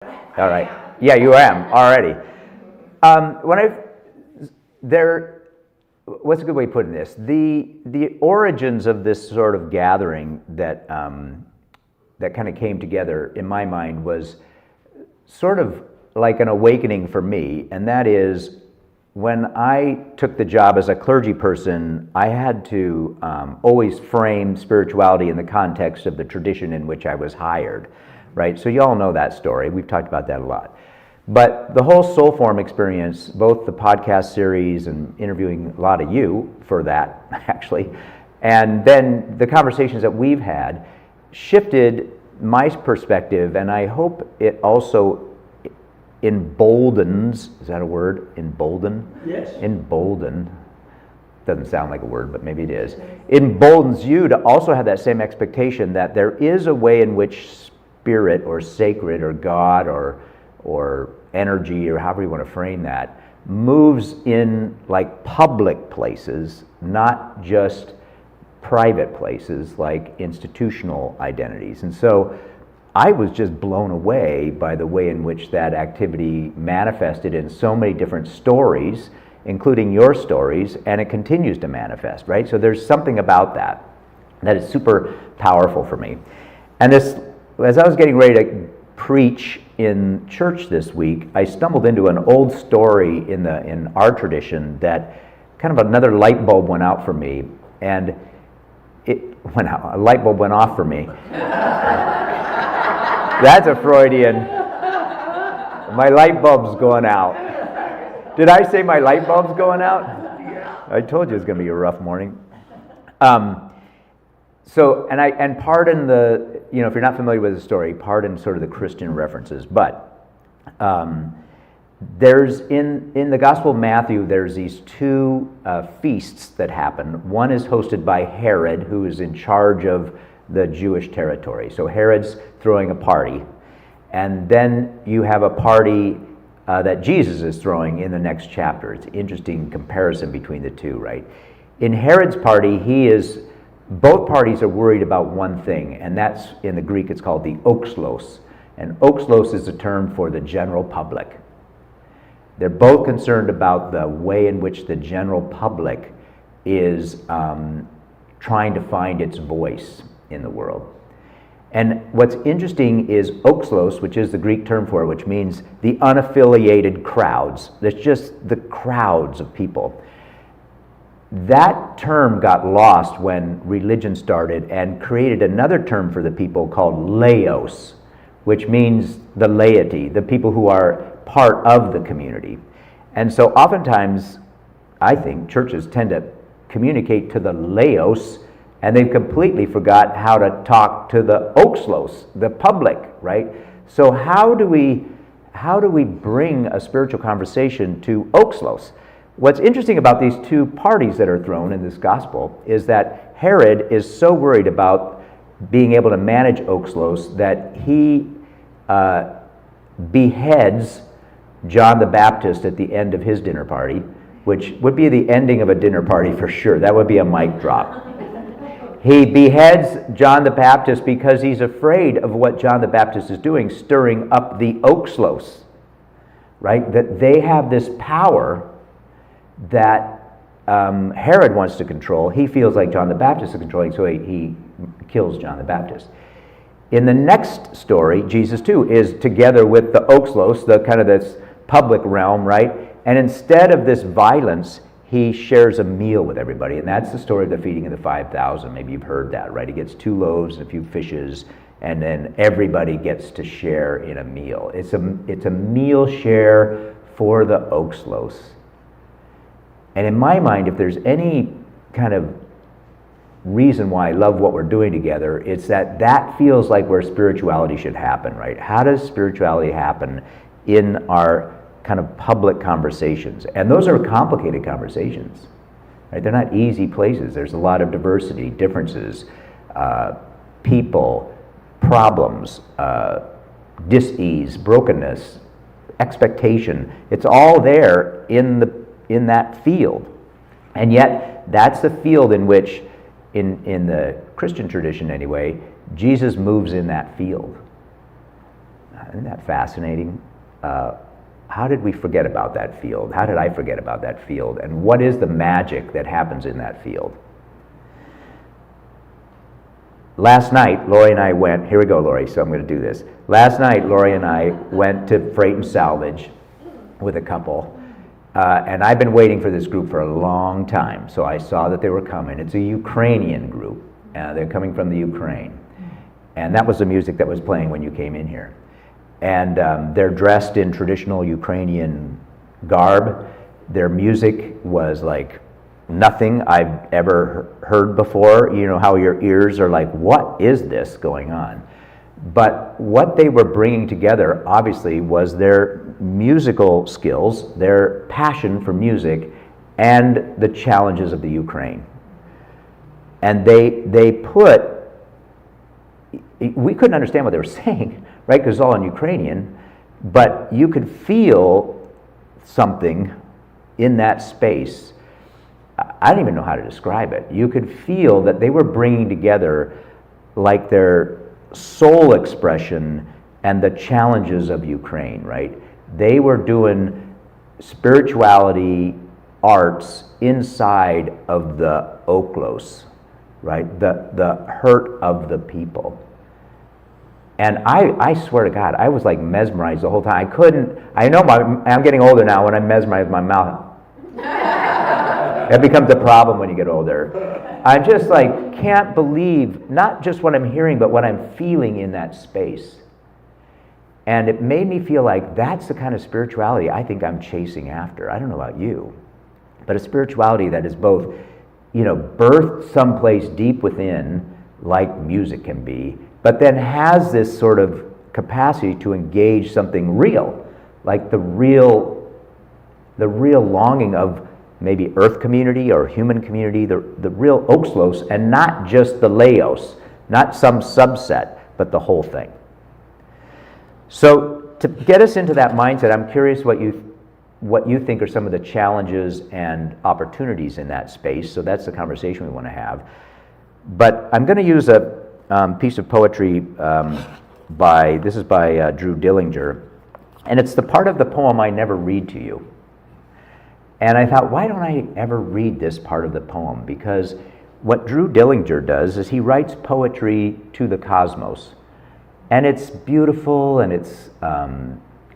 All right. Yeah, you am already. When I there, what's a good way of putting this? The origins of this sort of gathering that that kind of came together in my mind was sort of like an awakening for me, and that is when I took the job as a clergy person, I had to always frame spirituality in the context of the tradition in which I was hired, right? So you all know that story. We've talked about that a lot. But the whole soul form experience, both the podcast series and interviewing a lot of you for that, actually, and then the conversations that we've had shifted my perspective, and I hope it also emboldens, is that a word? Embolden? Yes. Embolden. Doesn't sound like a word, but maybe it is. Emboldens you to also have that same expectation that there is a way in which spirit or sacred or God or energy or however you want to frame that moves in like public places, not just private places like institutional identities. And so I was just blown away by the way in which that activity manifested in so many different stories, including your stories, and it continues to manifest, right? So there's something about that that is super powerful for me. And this, as I was getting ready to preach in church this week, I stumbled into an old story in our tradition that kind of another light bulb went out for me, and it went out, a light bulb went off for me. That's a Freudian. My light bulb's going out. Did I say my light bulb's going out? I told you it was going to be a rough morning. And pardon the, if you're not familiar with the story, pardon sort of the Christian references, but there's in the Gospel of Matthew, there's these two feasts that happen. One is hosted by Herod, who is in charge of the Jewish territory. So Herod's throwing a party, and then you have a party that Jesus is throwing in the next chapter. It's an interesting comparison between the two, right? In Herod's party, both parties are worried about one thing, and that's, in the Greek, it's called the oxlos. And oxlos is a term for the general public. They're both concerned about the way in which the general public is trying to find its voice in the world. And what's interesting is oxlos, which is the Greek term for it, which means the unaffiliated crowds. There's just the crowds of people. That term got lost when religion started and created another term for the people called laos, which means the laity, the people who are part of the community. And so oftentimes, I think churches tend to communicate to the laos, and they've completely forgot how to talk to the oxlos, the public, right? So how do we bring a spiritual conversation to oxlos? What's interesting about these two parties that are thrown in this gospel is that Herod is so worried about being able to manage oxlos that he beheads John the Baptist at the end of his dinner party, which would be the ending of a dinner party for sure. That would be a mic drop. He beheads John the Baptist because he's afraid of what John the Baptist is doing, stirring up the oxlos, right? That they have this power that Herod wants to control. He feels like John the Baptist is controlling, so he kills John the Baptist. In the next story, Jesus too is together with the oxlos, the kind of this public realm, right? And instead of this violence, he shares a meal with everybody, and that's the story of the feeding of the 5,000. Maybe you've heard that, right? He gets 2 loaves and a few fishes, and then everybody gets to share in a meal. It's a meal share for the oxlos. And in my mind, if there's any kind of reason why I love what we're doing together, it's that feels like where spirituality should happen, right? How does spirituality happen in our kind of public conversations? And those are complicated conversations, right? They're not easy places. There's a lot of diversity, differences, people, problems, dis-ease, brokenness, expectation. It's all there in that field. And yet, that's the field in which, in the Christian tradition anyway, Jesus moves in that field. Isn't that fascinating? How did we forget about that field? How did I forget about that field? And what is the magic that happens in that field? Last night, Lori and I went, here we go, Lori, so I'm going to do this. Last night, Lori and I went to Freight and Salvage with a couple, and I've been waiting for this group for a long time, so I saw that they were coming. It's a Ukrainian group. They're coming from the Ukraine, and that was the music that was playing when you came in here. And they're dressed in traditional Ukrainian garb. Their music was like nothing I've ever heard before. You know how your ears are like, what is this going on? But what they were bringing together, obviously, was their musical skills, their passion for music, and the challenges of the Ukraine. And they put, we couldn't understand what they were saying, right, because it's all in Ukrainian, but you could feel something in that space. I don't even know how to describe it. You could feel that they were bringing together like their soul expression and the challenges of Ukraine, right? They were doing spirituality, arts inside of the oklos, right? The hurt of the people. And I swear to God, I was like mesmerized the whole time. I couldn't, I know I'm getting older now. When I'm mesmerized, my mouth, it becomes a problem when you get older. I just like can't believe, not just what I'm hearing, but what I'm feeling in that space. And it made me feel like that's the kind of spirituality I think I'm chasing after. I don't know about you, but a spirituality that is both, you know, birthed someplace deep within, like music can be, but then has this sort of capacity to engage something real, like the real longing of maybe earth community or human community, the real oxlos, and not just the laos, not some subset, but the whole thing. So to get us into that mindset, I'm curious what you think are some of the challenges and opportunities in that space. So that's the conversation we want to have. But I'm going to use a piece of poetry by Drew Dillinger, and it's the part of the poem I never read to you. And I thought, why don't I ever read this part of the poem? Because what Drew Dillinger does is he writes poetry to the cosmos. And it's beautiful and it's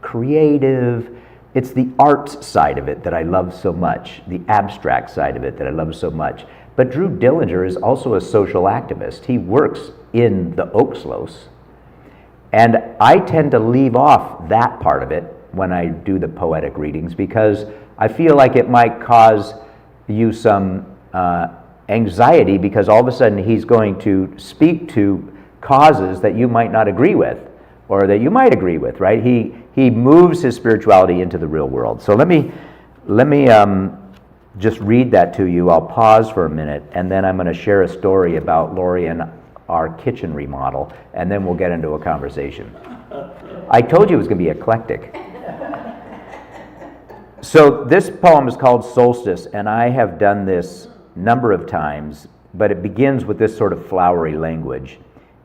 creative. It's the arts side of it that I love so much, the abstract side of it that I love so much. But Drew Dillinger is also a social activist. He works in the Oxlos. And I tend to leave off that part of it when I do the poetic readings because I feel like it might cause you some anxiety because all of a sudden he's going to speak to causes that you might not agree with or that you might agree with, right? He moves his spirituality into the real world. So let me just read that to you. I'll pause for a minute and then I'm going to share a story about Lori and our kitchen remodel and then we'll get into a conversation. I told you it was going to be eclectic. So this poem is called Solstice, and I have done this a number of times, but it begins with this sort of flowery language.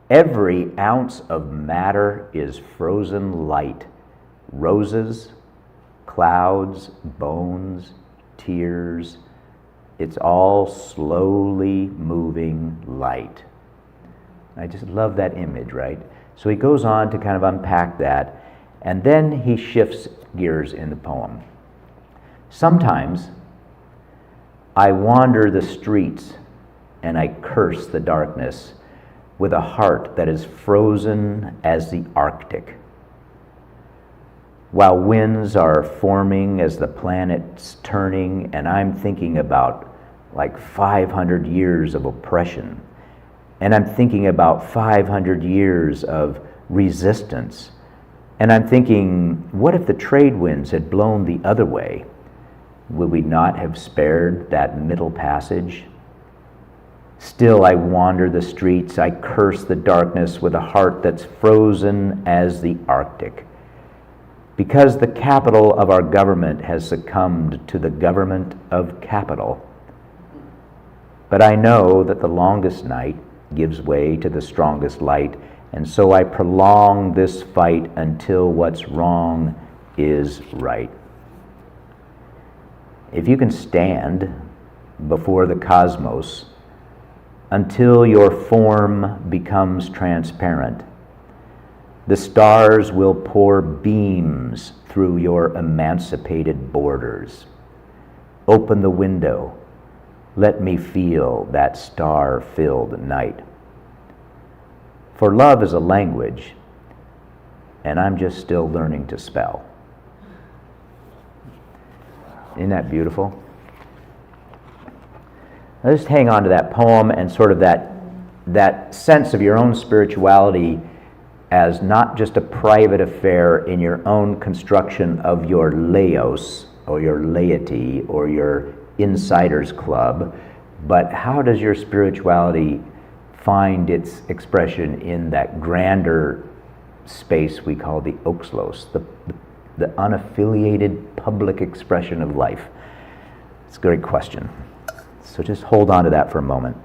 Every ounce of matter is frozen light. Roses, clouds, bones, tears. It's all slowly moving light. I just love that image, right? So he goes on to kind of unpack that, and then he shifts gears in the poem. Sometimes I wander the streets and I curse the darkness with a heart that is frozen as the Arctic. While winds are forming as the planet's turning and I'm thinking about like 500 years of oppression and I'm thinking about 500 years of resistance and I'm thinking, what if the trade winds had blown the other way? Would we not have spared that middle passage? Still I wander the streets, I curse the darkness with a heart that's frozen as the Arctic. Because the capital of our government has succumbed to the government of capital. But I know that the longest night gives way to the strongest light, And so I prolong this fight until what's wrong is right. If you can stand before the cosmos until your form becomes transparent, the stars will pour beams through your emancipated borders. Open the window. Let me feel that star-filled night. For love is a language, and I'm just still learning to spell. Isn't that beautiful? Now just hang on to that poem and sort of that sense of your own spirituality as not just a private affair in your own construction of your laos or your laity or your insiders club, but how does your spirituality find its expression in that grander space we call the oxlos, the unaffiliated public expression of life? It's a great question. So just hold on to that for a moment.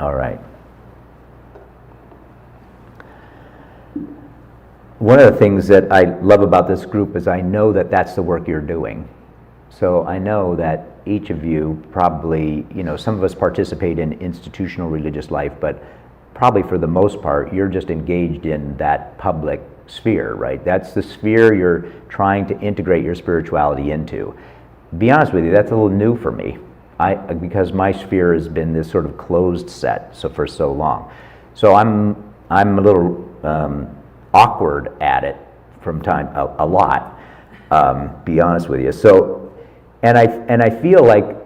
All right. One of the things that I love about this group is I know that that's the work you're doing. So I know that each of you probably, some of us participate in institutional religious life, but probably for the most part, you're just engaged in that public sphere, right? That's the sphere you're trying to integrate your spirituality into. Be honest with you, that's a little new for me. Because my sphere has been this sort of closed set for so long. So I'm a little awkward at it from time, a lot, be honest with you. So, and I feel like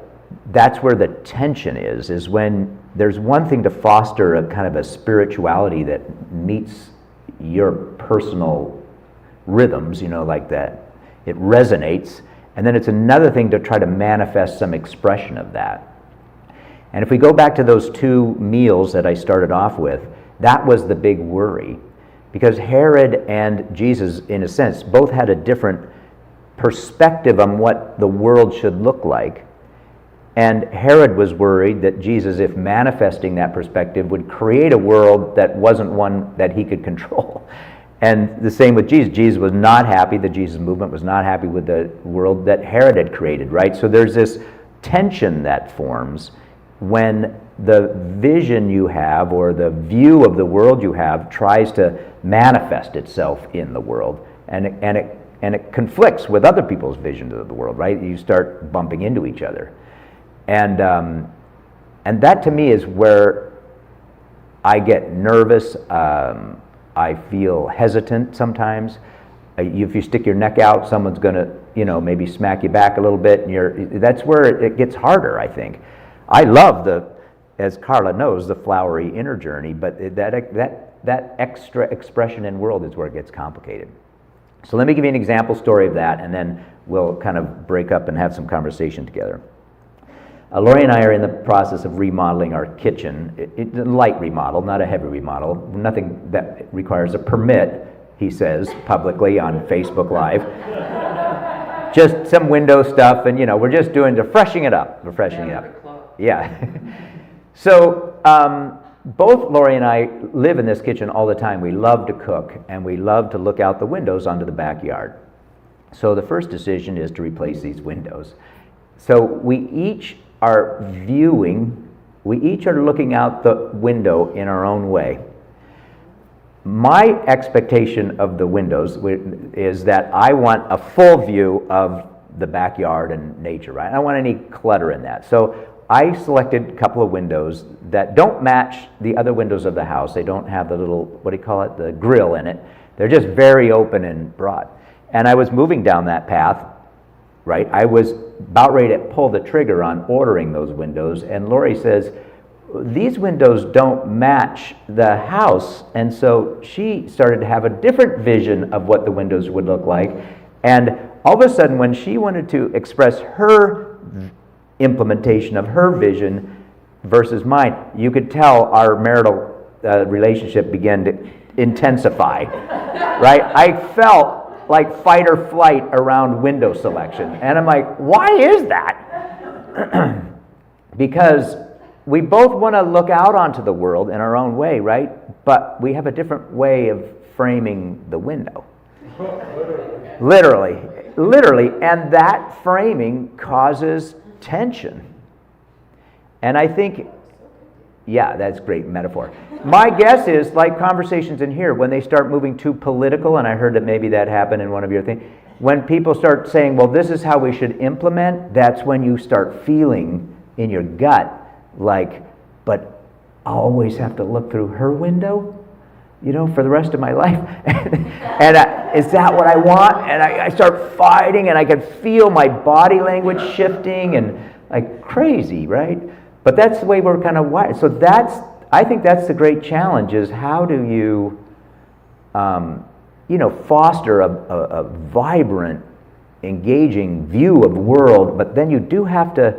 that's where the tension is when there's one thing to foster a kind of a spirituality that meets your personal rhythms, like that, it resonates. And then it's another thing to try to manifest some expression of that. And if we go back to those two meals that I started off with, that was the big worry. Because Herod and Jesus, in a sense, both had a different perspective on what the world should look like. And Herod was worried that Jesus, if manifesting that perspective, would create a world that wasn't one that he could control. And the same with Jesus. Jesus was not happy, the Jesus movement was not happy with the world that Herod had created, right? So there's this tension that forms when the vision you have or the view of the world you have tries to manifest itself in the world. And it conflicts with other people's visions of the world, right? You start bumping into each other. And that to me is where I get nervous. I feel hesitant sometimes. If you stick your neck out, someone's going to, maybe smack you back a little bit, and that's where it gets harder, I think. I love as Carla knows, the flowery inner journey, but that extra expression in world is where it gets complicated. So let me give you an example story of that, and then we'll kind of break up and have some conversation together. Lori and I are in the process of remodeling our kitchen. It's a light remodel, not a heavy remodel. Nothing that requires a permit, he says publicly on Facebook Live. Just some window stuff, and we're just freshening it up. We're freshening it up. Yeah. So both Lori and I live in this kitchen all the time. We love to cook, and we love to look out the windows onto the backyard. So the first decision is to replace these windows. So we each are looking out the window in our own way. My expectation of the windows is that I want a full view of the backyard and nature, right? I don't want any clutter in that. So I selected a couple of windows that don't match the other windows of the house. They don't have the little, what do you call it, the grill in it. They're just very open and broad. And I was moving down that path, right? I was about ready to pull the trigger on ordering those windows, and Lori says, these windows don't match the house. And so she started to have a different vision of what the windows would look like. And all of a sudden, when she wanted to express her implementation of her vision versus mine, you could tell our marital relationship began to intensify, right? I felt like fight or flight around window selection. And I'm like, why is that? Because we both want to look out onto the world in our own way, right? But we have a different way of framing the window. Literally. And that framing causes tension. And I think, yeah, that's a great metaphor. My guess is, like conversations in here, when they start moving too political, and I heard that maybe that happened in one of your things, when people start saying, well, this is how we should implement, that's when you start feeling in your gut, like, but I'll always have to look through her window, for the rest of my life. And is that what I want? And I start fighting, and I can feel my body language shifting and like crazy, right? But that's the way we're kind of wired. So I think that's the great challenge, is how do you, foster a vibrant, engaging view of the world, but then you do have to,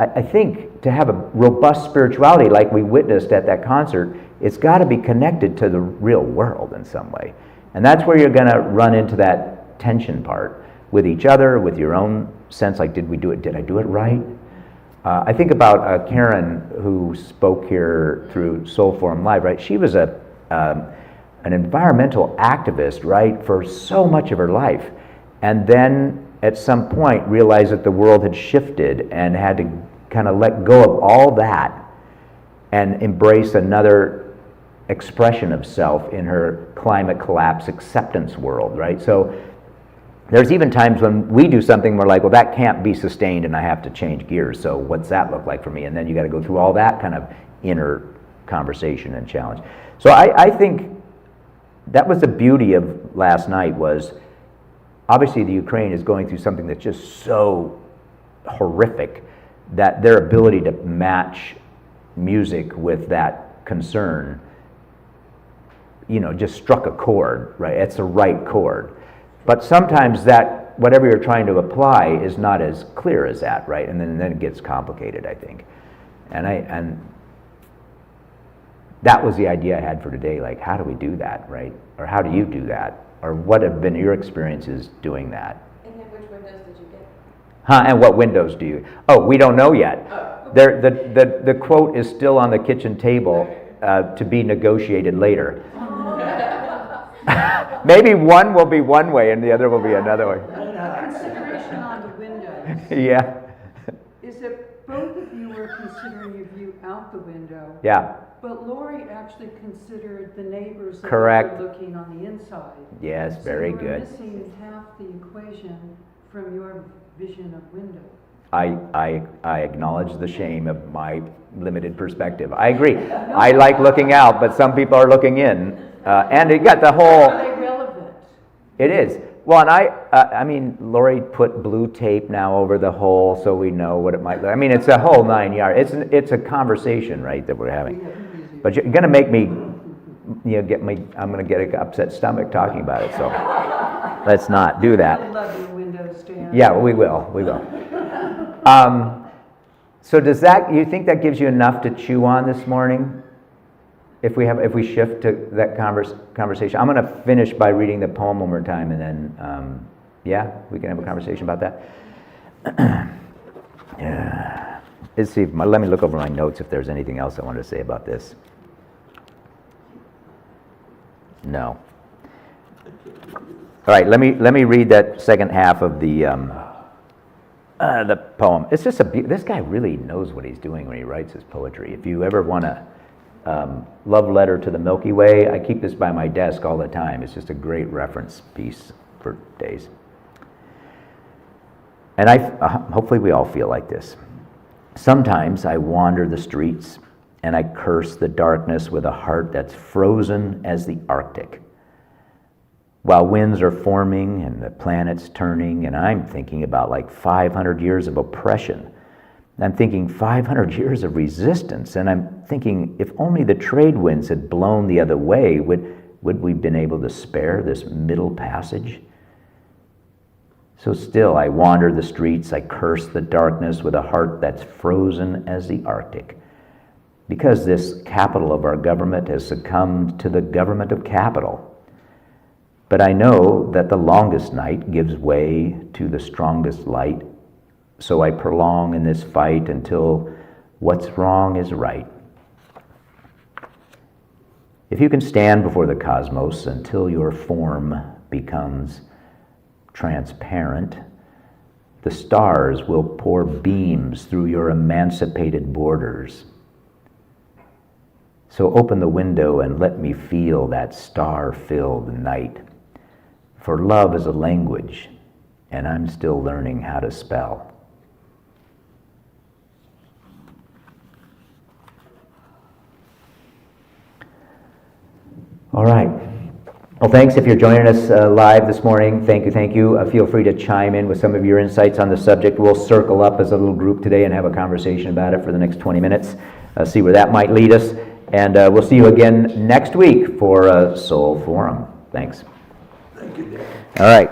I think, to have a robust spirituality like we witnessed at that concert, it's got to be connected to the real world in some way. And that's where you're going to run into that tension part with each other, with your own sense, like, did I do it right? I think about Karen, who spoke here through Soul Forum Live, right? She was an environmental activist, right, for so much of her life. And then at some point realized that the world had shifted and had to kind of let go of all that and embrace another expression of self in her climate collapse acceptance world, right? So there's even times when we do something, we're like, well, that can't be sustained and I have to change gears, so what's that look like for me? And then you got to go through all that kind of inner conversation and challenge. So I think that was the beauty of last night, was obviously the Ukraine is going through something that's just so horrific that their ability to match music with that concern, just struck a chord, right? It's the right chord. But sometimes that, whatever you're trying to apply, is not as clear as that, right? And then it gets complicated, I think. And that was the idea I had for today, like, how do we do that, right? Or how do you do that? Or what have been your experiences doing that? And then which windows did you get? And what windows do you? Oh, we don't know yet. The quote is still on the kitchen table to be negotiated later. Maybe one will be one way and the other will be another way. Consideration on the windows. Yeah. Is that both of you were considering your view out the window. Yeah. But Lori actually considered the neighbors that Correct. were looking on the inside. Yes, very so good. Missing half the equation from your vision of window. I acknowledge the shame of my limited perspective. I agree. I like looking out, but some people are looking in. And it got the whole... Are they relevant? It is. Well, and I mean, Lori put blue tape now over the hole so we know what it might look. I mean, it's a whole 9 yards. It's a conversation, right, that we're having. But you're going to make me, I'm going to get an upset stomach talking about it, so let's not do that. I love your window stand. Yeah, we will. So you think that gives you enough to chew on this morning? If we shift to that conversation, I'm going to finish by reading the poem one more time, and then we can have a conversation about that. Yeah. Let's see. Let me look over my notes if there's anything else I wanted to say about this. No. All right. Let me read that second half of the poem. It's just this guy really knows what he's doing when he writes his poetry. If you ever want to. Love Letter to the Milky Way. I keep this by my desk all the time. It's just a great reference piece for days. And hopefully we all feel like this. Sometimes I wander the streets and I curse the darkness with a heart that's frozen as the Arctic. while winds are forming and the planet's turning, and I'm thinking about like 500 years of oppression. I'm thinking 500 years of resistance, and I'm thinking if only the trade winds had blown the other way, would we have been able to spare this middle passage? So still I wander the streets, I curse the darkness with a heart that's frozen as the Arctic, because this capital of our government has succumbed to the government of capital. But I know that the longest night gives way to the strongest light, so I prolong in this fight until what's wrong is right. If you can stand before the cosmos until your form becomes transparent, the stars will pour beams through your emancipated borders. So open the window and let me feel that star-filled night. For love is a language, and I'm still learning how to spell. All right. Well, thanks if you're joining us live this morning. Thank you. Feel free to chime in with some of your insights on the subject. We'll circle up as a little group today and have a conversation about it for the next 20 minutes, see where that might lead us. And we'll see you again next week for Soul Forum. Thanks. Thank you, Dan. All right.